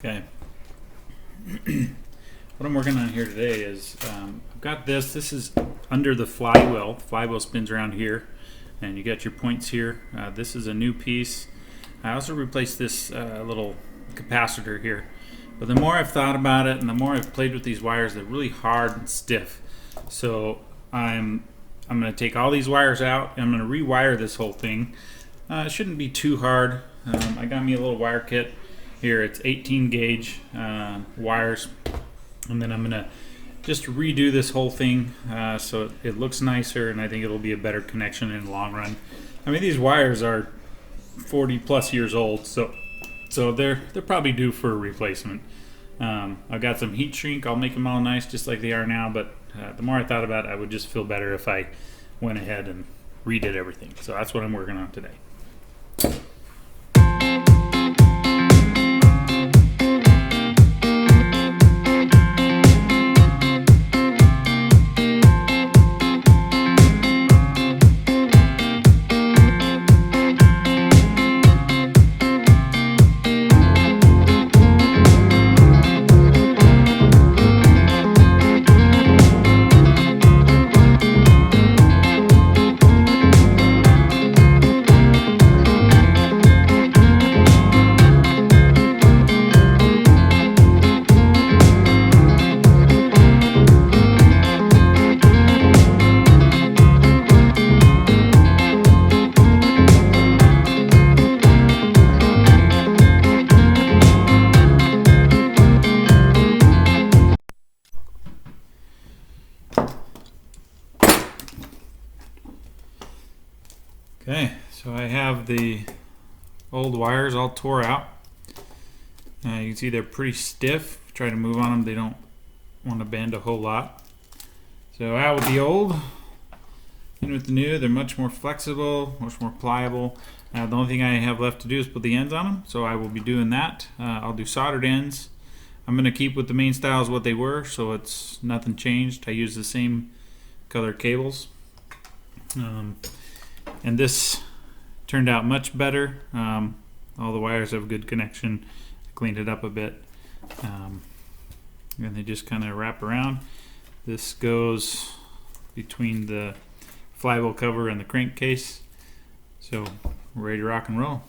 Okay. What I'm working on here today is I've got this is under the flywheel. The flywheel spins around here and you got your points here. This is a new piece. I also replaced this little capacitor here. But the more I've thought about it and the more I've played with these wires, they're really hard and stiff. So I'm going to take all these wires out and I'm going to rewire this whole thing. It shouldn't be too hard. I got me a little wire kit. Here it's 18 gauge wires, and then I'm gonna just redo this whole thing so it looks nicer, and I think it'll be a better connection in the long run. I mean, these wires are 40 plus years old, so they're probably due for a replacement. I've got some heat shrink. I'll make them all nice just like they are now, but the more I thought about it, I would just feel better if I went ahead and redid everything. So that's what I'm working on today. Okay, so I have the old wires all tore out. You can see they're pretty stiff. Try to move on them, they don't want to bend a whole lot. So out with the old, in with the new. They're much more flexible, much more pliable. The only thing I have left to do is put the ends on them, so I will be doing that. I'll do soldered ends. I'm going to keep with the main styles what they were, so it's nothing changed. I use the same color cables. And this turned out much better. All the wires have good connection. I cleaned it up a bit. And they just kind of wrap around. This goes between the flywheel cover and the crankcase. So we're ready to rock and roll.